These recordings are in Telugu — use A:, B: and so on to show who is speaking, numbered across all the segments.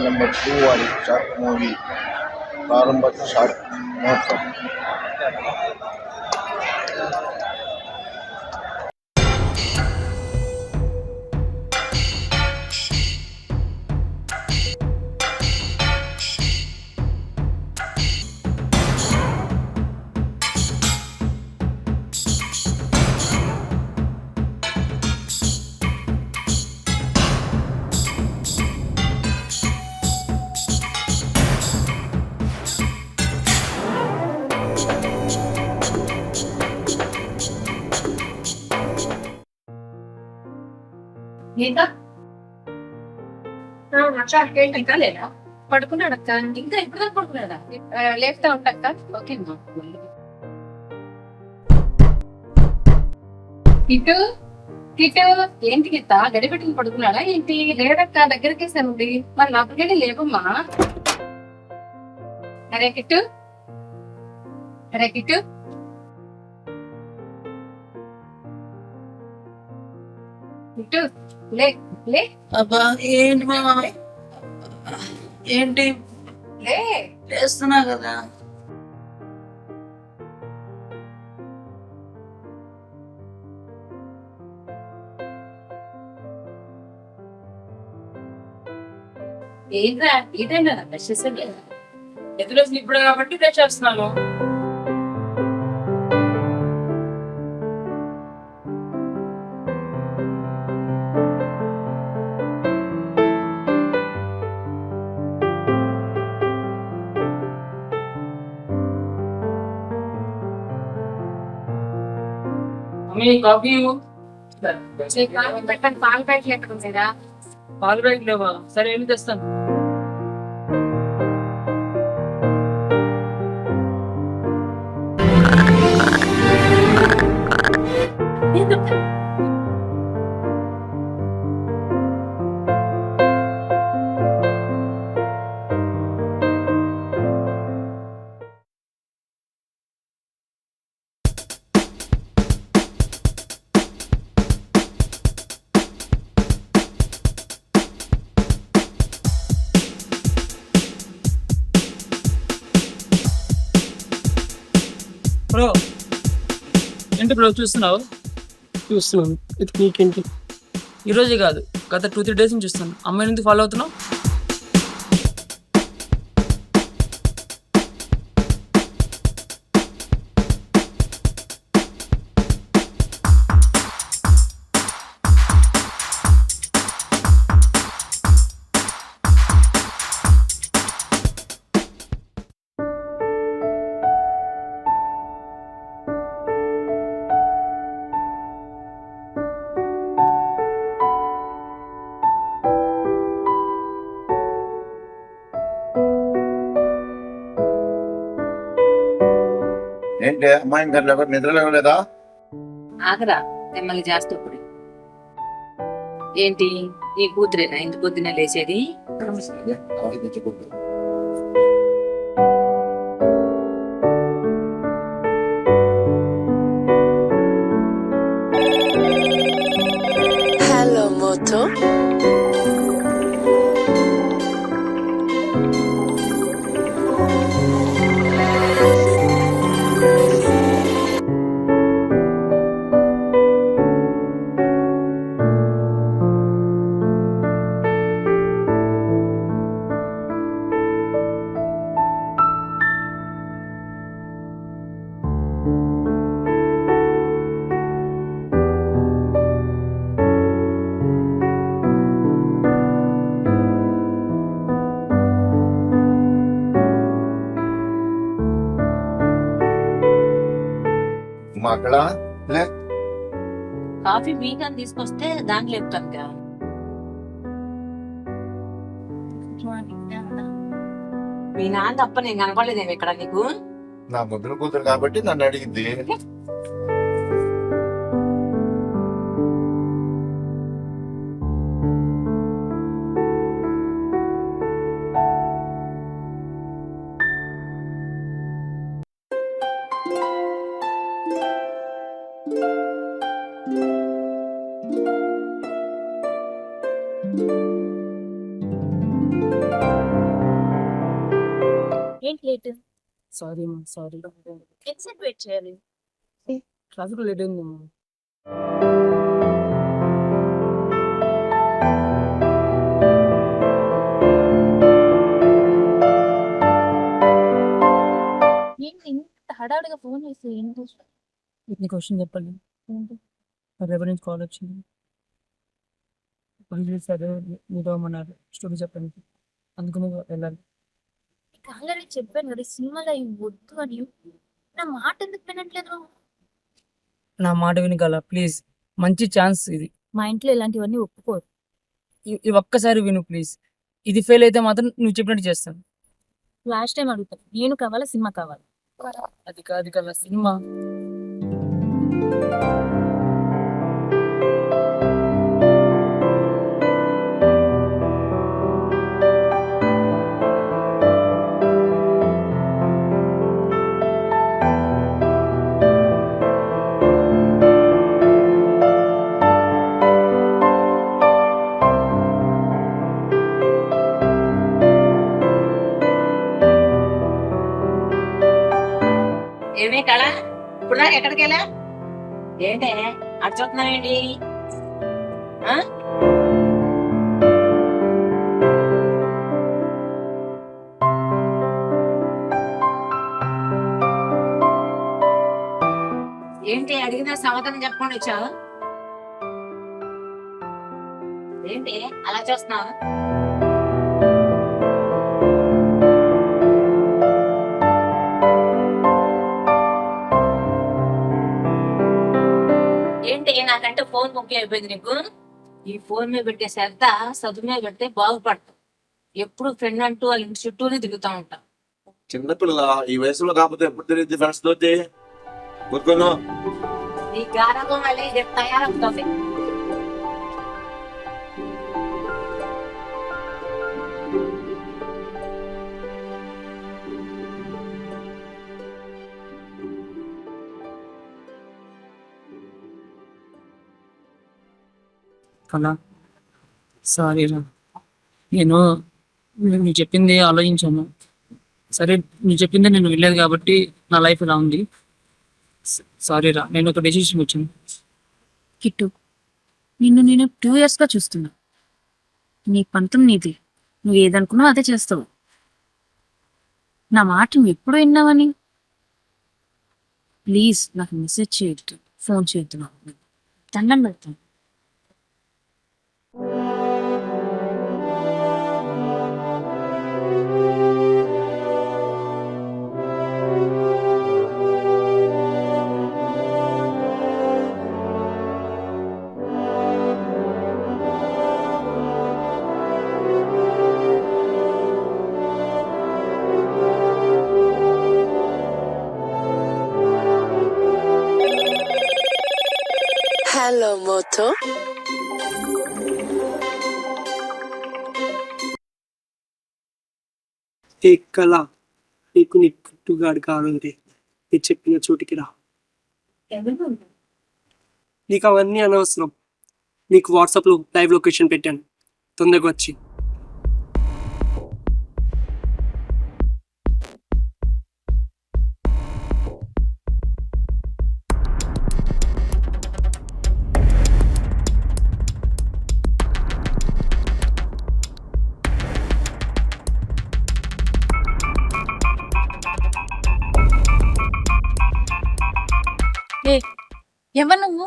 A: Number 2 వారి షార్ట్ మూవీ ప్రారంభ షార్ట్ మహోత్సవం.
B: గీత ఇంకా లేదా పడుకున్నాడు అక్క. ఇంకా ఎప్పుడు పడుకున్నాడా? లేపుతా ఉంటాక్క. ఓకే కిట్టు కిట్టు ఏంటి గీత గడి పెట్టుకుని పడుకున్నాడా ఏంటి? లేదక్క దగ్గరికి సనుంది. మరి నాకుగడి లేవమ్మా. అరే కిట్టు అరే కిట్టు కిట్టు లే లే.
C: అబ్బా ఏంటి మామ? ఏంటి
B: లే
C: లేస్తున్నా కదా.
B: ఏంట్రా ఇదేనా బ్రష్ చేసేది?
C: ఎదురు ఇప్పుడు కాబట్టి బ్రష్ చేస్తున్నాను. కాఫీ
B: పెట్టండి. పాలు ప్యాకెట్ ఎక్కడుందా?
C: పాలు బ్యాగ్ లేవా? సరే ఏమి తెస్తాను. బ్రో ఏంటి బ్రో చూస్తున్నావు?
D: చూస్తున్నాను. ఇది నీకేంటి?
C: ఈరోజే కాదు, గత 2-3 days నుంచి చూస్తాను. అమ్మాయిని ఎందుకు ఫాలో అవుతున్నావు?
A: ఏంటి అమ్మాయి ఇంకా నిద్ర లేవలేదా?
B: ఆగరా మిమ్మల్ని చేస్తప్పుడు. ఏంటి ఈ కూతురేనా ఇంత పొద్దున లేచేది?
E: Hello, Moto.
A: మా అక్కడ లే
B: కాఫీ వీగా తీసుకొస్తే దాన్ని లేపుతాను. మీ నాన్న తప్ప నేను కనపడలేదేమి ఇక్కడ నీకు?
A: నా ముద్దుల కూతురు కాబట్టి నన్ను అడిగింది.
E: ఏంటి లేట్?
C: సారీ అమ్మా, సారీ.
E: ఎంతసేపు వెయిట్ చేయాలి?
C: ట్రాఫిక్ లేట్ అయిందమ్మా.
E: ఏంటి ఇంత హడావుడిగా ఫోన్ చేసి ఏంటి?
C: నీకు క్వశ్చన్ చెప్పాలి.
E: ఏంటి?
C: రేపటి నుంచి కాల్ వచ్చింది. పోలీసులు సరే మీతో అన్నారు స్టోరీ చెప్పడానికి, అందుకని వెళ్ళాలి.
E: నీకు ఆల్రెడీ చెప్పాను కదా సినిమాలో అవి వద్దు అని. నా మాట ఎందుకు వినట్లేదు?
C: నా మాట వినగల ప్లీజ్, మంచి ఛాన్స్ ఇది.
E: మా ఇంట్లో ఇలాంటివన్నీ ఒప్పుకోరు.
C: ఈ ఒక్కసారి విను ప్లీజ్. ఇది ఫెయిల్ అయితే మాత్రం నువ్వు చెప్పినట్టు చేస్తాను.
E: లాస్ట్ టైం అడుగుతాను, నేను కావాలా సినిమా కావాలి?
C: అది కాదు కదా సినిమా.
F: ఏమే కళ, ఇప్పుడు దాకా ఎక్కడికి వెళ్ళా? ఏంటే అటు చూస్తున్నావేంటి? ఆ? ఏంటి అడిగిన సమాధానం చెప్పకుండా వచ్చావు? ఏంటి అలా చూస్తున్నావు? ఏంటి నాకంటే ఫోన్ ముఖ్యం అయిపోయింది నీకు? ఈ ఫోన్ మీద పెట్టే శ్రద్ధ చదువు మీద పెడితే బాగుపడతావు. ఎప్పుడు ఫ్రెండ్ అంటూ వాళ్ళ ఇంటి చుట్టూనే తిరుగుతూ ఉంటావు.
A: చిన్నపిల్ల ఈ వయసులో కాకపోతే ఎప్పుడు తెలియదు ఫ్రెండ్స్ తోటి కూర్చోను.
F: నీ గారంలో మళ్ళీ ఇది తయారవుతుంది.
C: కళ సారీ రా, నేను నువ్వు చెప్పింది ఆలోచించాను. సరే నువ్వు చెప్పింది నేను వెళ్ళలేదు కాబట్టి నా లైఫ్ ఇలా ఉంది. సారీ రా, నేను ఒక డెసిషన్ వచ్చాను.
E: కిట్టు, నిన్ను నేను 2 years గా చూస్తున్నా. నీ పంతం నీది, నువ్వు ఏదనుకున్నావు అదే చేస్తావు. నా మాట నువ్వు ఎప్పుడు విన్నావని? ప్లీజ్ నాకు మెసేజ్ చేయొద్దు, ఫోన్ చేయొద్దు, నాకు దండం పెడతాను.
G: Hello, Moto.
D: ఏ కళ, నీకు నీ పుట్టుగాడు కావాలంటే నీ చెప్పిన చోటికి రా. నీకు అవన్నీ అనవసరం. నీకు వాట్సాప్లో లైవ్ లొకేషన్ పెట్టాను, తొందరగా వచ్చి.
E: ఎవరు నువ్వు?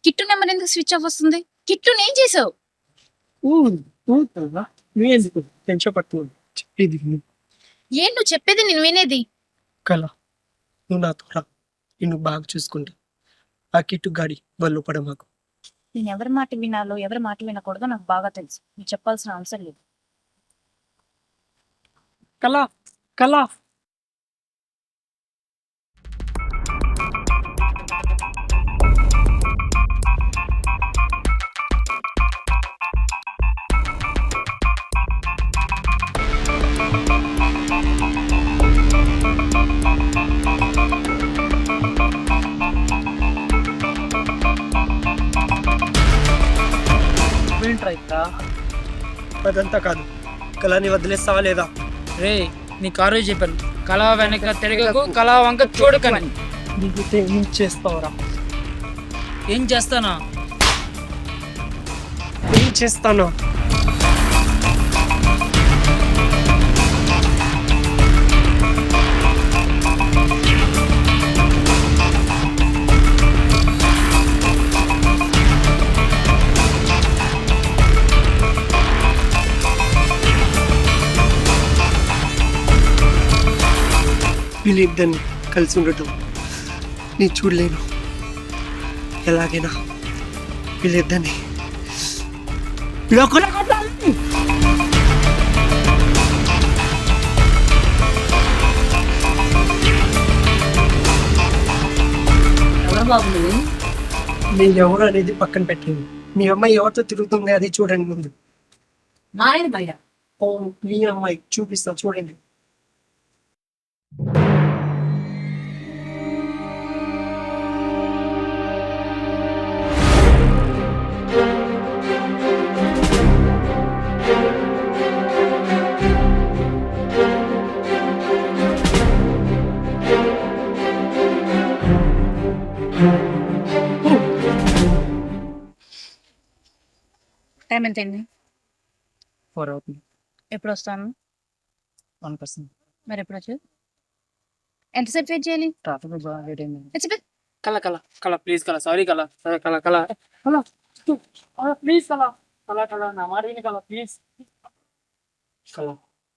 E: కిట్టు నెంబర్ ఎందుకు స్విచ్ ఆఫ్ వస్తుంది? కిట్టు ఏం చేసావు?
D: నువ్వెందుకు టెన్షన్ పడుతున్నావు? చెప్పేది విను.
E: ఏం నువ్వు చెప్పేది నేను వినేది?
D: కళ, నువ్వు నాతో రా, నిన్ను బాగా చూసుకుంటా. ఆ కిట్టు గాడి వాళ్ళు పడ మాకు.
E: నేను ఎవరి మాట వినాలో ఎవరి మాట వినకూడదో నాకు బాగా తెలుసు. నువ్వు చెప్పాల్సిన అవసరం లేదు.
D: కళ, కళ,
C: ఏంట్రా ఇక్కడ?
D: అదంతా కాదు, కళని వదిలేస్తావా లేదా?
C: రే నీ కారు చెప్పాను, కళ వెనక తిరగకు, కళ వంక చూడకని.
D: నీకైతే ఏం చేస్తావురా?
C: ఏం చేస్తానా?
D: ఏం చేస్తాను? వీళ్ళిద్దరిని కలిసి ఉండటం నేను చూడలేను. ఎలాగైనా వీళ్ళిద్దరిని లోకల కొట్టాలి.
F: ఎవరు బాబు నువ్వు?
D: నేను ఎవరు అనేది పక్కన పెట్టండి. మీ అమ్మాయి ఎవరితో తిరుగుతుంది అది చూడండి ముందు.
F: మా ఆయన భయ్య.
D: ఓ మీ అమ్మాయి చూపిస్తా చూడండి.
E: టైం ఎంత అయింది?
C: 4 అవుతుంది.
E: ఎప్పుడు వస్తాను?
C: 1%.
E: మరి ఎప్పుడు వచ్చు? ఎంతసేపు వెయిట్ చేయాలి?
C: ట్రాఫిక్ బాగా లేట్ అయింది.
E: చెప్పి
C: కళ కళ కళ ప్లీజ్ కళ, సారీ కళ, సరే కళ కళ కళ ప్లీజ్ కళ కళ కళ నా మాట విని కళ ప్లీజ్. కళ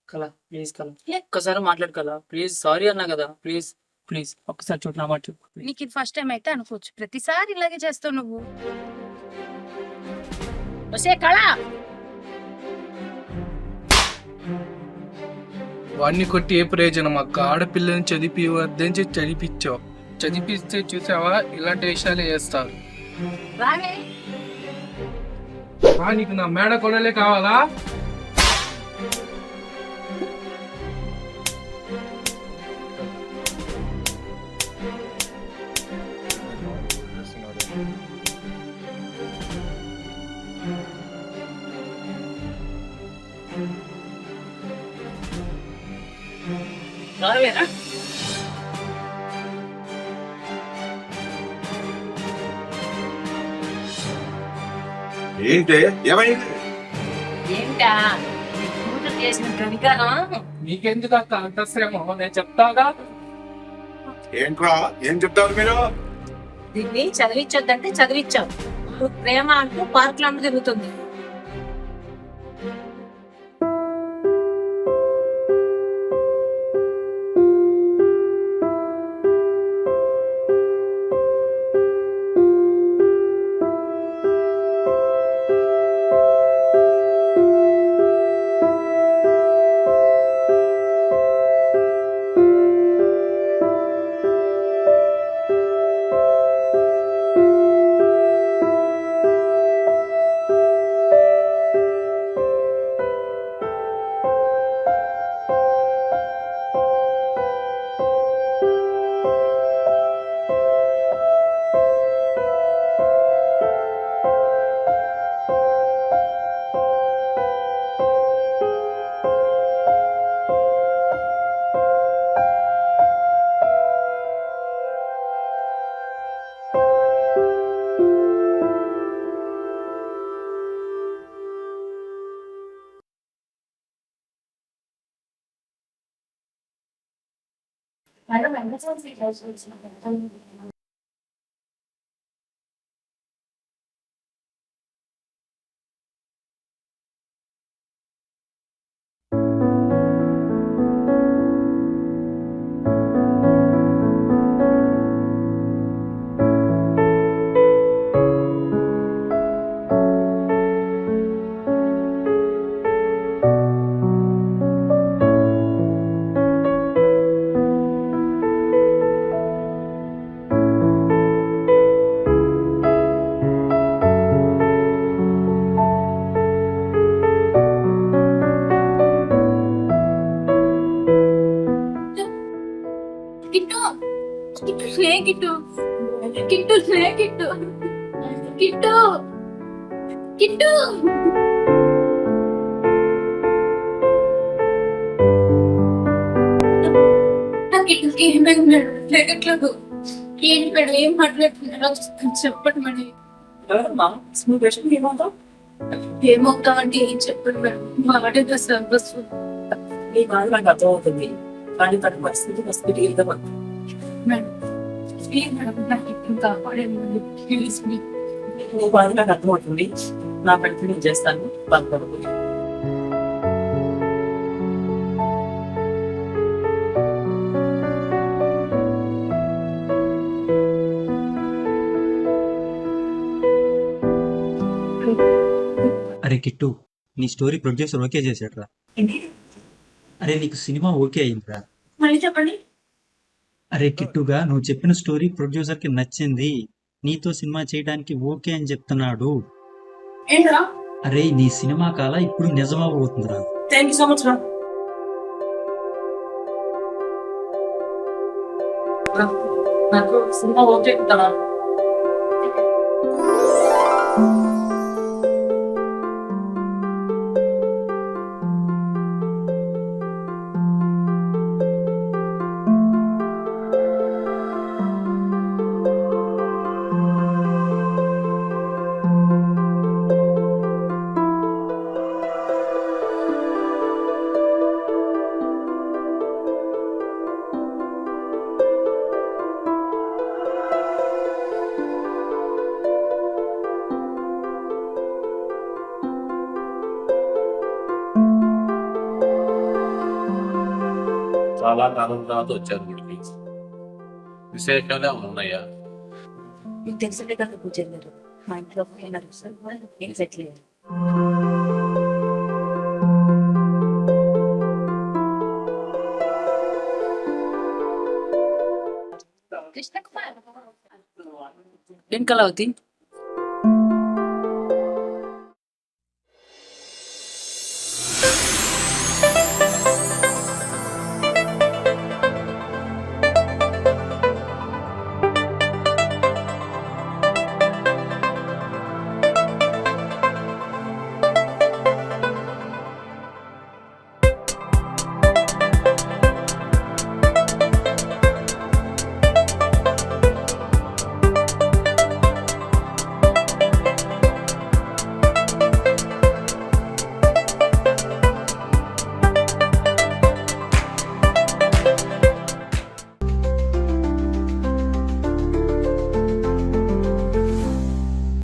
C: కళ ప్లీజ్ కళ ఒక్కసారి మాట్లాడు కళ ప్లీజ్, సారీ అన్నా కదా ప్లీజ్ ప్లీజ్ ఒక్కసారి చూడు నా మాట చెప్పు.
E: నీకు ఇది ఫస్ట్ టైం అయితే అనుకోవచ్చు, ప్రతిసారి ఇలాగే చేస్తావు నువ్వు. వసే కళ,
H: వాడిని కొట్టి ఏ ప్రయోజనం అక్క? ఆడపిల్లని చదివివద్దని చదివిపించావు. చదివిస్తే చూసావా ఇలాంటి విషయాలే చేస్తారు.
F: రావే.
H: నీకు నా మేడ కొనలే కావాలా?
F: రావేరా?
A: ఏంటి ఏమైంది?
F: ఏంటా నీ కూతురు చేసిన ప్రవికారం?
H: నీకెందుకు అక్క అంత శ్రమ? నేను చెప్తాగా.
A: ఏంట్రా ఏం చెప్తారు మీరు?
F: దీన్ని చదివించొద్దంటే చదివించావు. ఇప్పుడు ప్రేమ అంటూ పార్కులో తిరుగుతుంది.
E: లే కిట్టు, కిట్టు లే కిట్టు, కిట్టు
B: కిట్టు నాకు కిట్టుకి ఏమైంది మేడం లేకట్లేదు ఏంటి మేడం ఏం మాట్లాడుతున్నారో చెప్పండి మేడం ఏమవుతామంటే ఏం చెప్పండి మేడం వాడేదో సర్వస్వం
C: నీ బాధ నాకు అర్థమవుతుంది కానీ తన పరిస్థితి హాస్పిటల్
B: మేడం ప్లీజ్ మేడం నాకు కిట్టుని కాపాడండి ప్లీజ్ మీ
C: నీ బాధ నాకు అర్థమవుతుంది నా ప్రయత్నం నేను చేస్తాను బాధపడదు
I: అరే కిట్టు నీ స్టోరీ ప్రొడ్యూసర్ ఓకే చేశాడ్రా. అరే నీకు సినిమా ఓకే అయిందిరా.
E: మళ్ళీ చెప్పండి.
I: అరే కిట్టుగా నువ్వు చెప్పిన స్టోరీ ప్రొడ్యూసర్ కి నచ్చింది, నీతో సినిమా చేయడానికి ఓకే అని చెప్తున్నాడు.
E: ఏంట్రా?
I: అరే నీ సినిమా కాల ఇప్పుడు నిజమవబోతుందిరా.
C: థ్యాంక్ యూ సో మచ్ రా. నాకు సినిమా ఓకే కదా.
J: చాలా కాలం తర్వాత వచ్చారు గుడికి. విశేషాలు ఏమైనా ఉన్నాయా?
F: మీకు తెలిసిందే కదా పూజలు గారు, మా ఇంట్లో ఏం సెటిల్ అయ్యారు.
B: కృష్ణ కుమార్
C: ఏం కళావతి